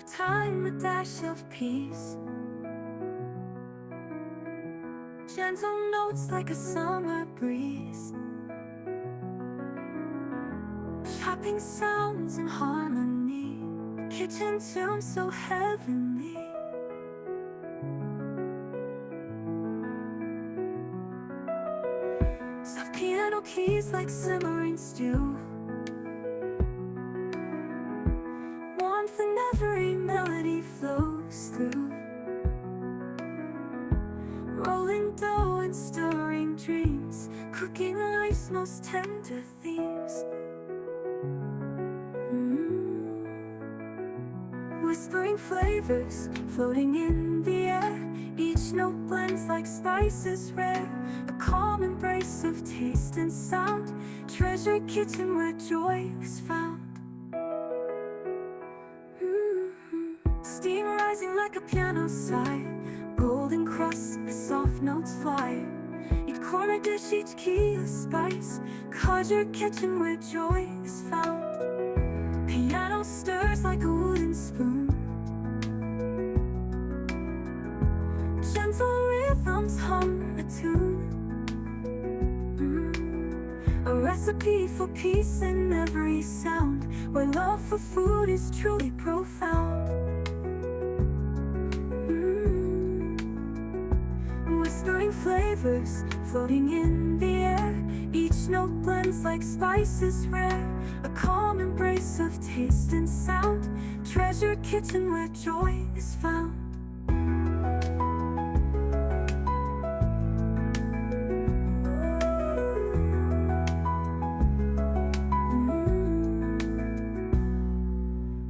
of time, a dash of peace. Gentle notes like a summer breeze. Chopping sounds in harmony. Kitchen tune so heavenly. Soft piano keys like simmering stew. Warmth in every melody flows through. Rolling dough and stirring dreams, cooking life's most tender themes. Whispering flavors, floating in the air. Each note blends like spices rare. A calm embrace of taste and sound. Treasured kitchen where joy is found. Steam rising like a piano sigh. Golden crust, the soft notes fly. Each corner dish, each key a spice. Conjured kitchen where joy is found. Piano stirs like a wooden spoon. Gentle rhythms hum a tune. A recipe for peace in every sound. Where love for food is truly profound. Whispering flavors, floating in the air. Each note blends like spices rare. A calm embrace of taste and sound. Treasured kitchen where joy is found.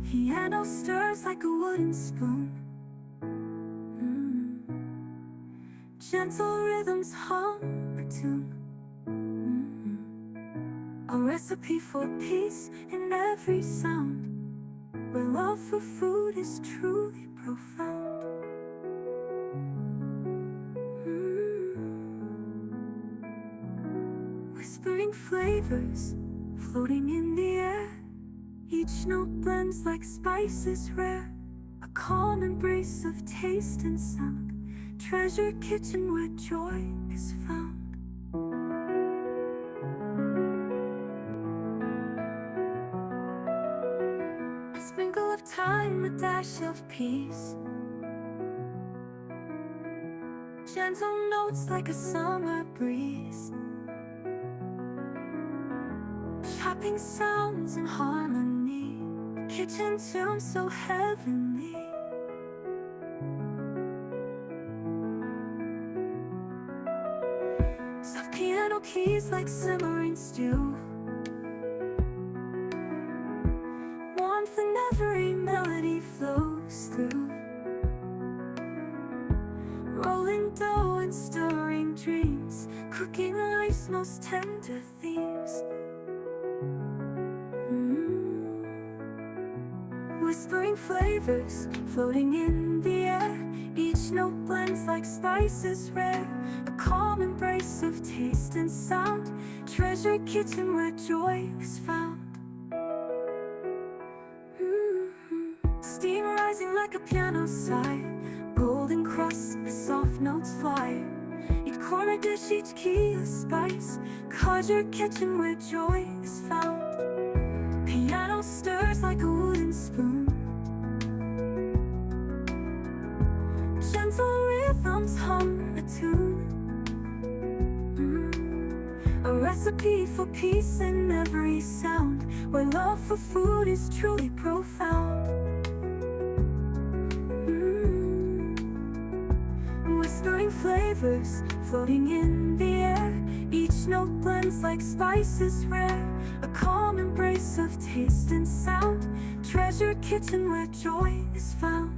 Piano stirs like a wooden spoon. Gentle rhythms hum a tune. A recipe for peace in every sound. Where love for food is truly profound. Whispering flavors, floating in the air. Each note blends like spices rare. A calm embrace of taste and sound. Treasured kitchen where joy is found. A sprinkle of time, a dash of peace. Gentle notes like a summer breeze. Chopping sounds in harmony. Kitchen tune so heavenly. Soft piano keys like simmering stew. Warmth in every melody flows through. Rolling dough and stirring dreams, cooking life's most tender themes. Whispering flavors, floating in the air. Each note blends like spices rare. A calm embrace of taste and sound. Treasured kitchen where joy is found. Steam rising like a piano sigh. Golden crust, the soft notes fly. Each corner dish, each key a spice. Conjured kitchen where joy is found. Piano stirs like a wooden spoon. Gentle rhythms hum a tune. A recipe for peace in every sound. Where love for food is truly profound. Whispering flavors, floating in the air. Each note blends like spices rare. A calm embrace of taste and sound. Treasured kitchen where joy is found.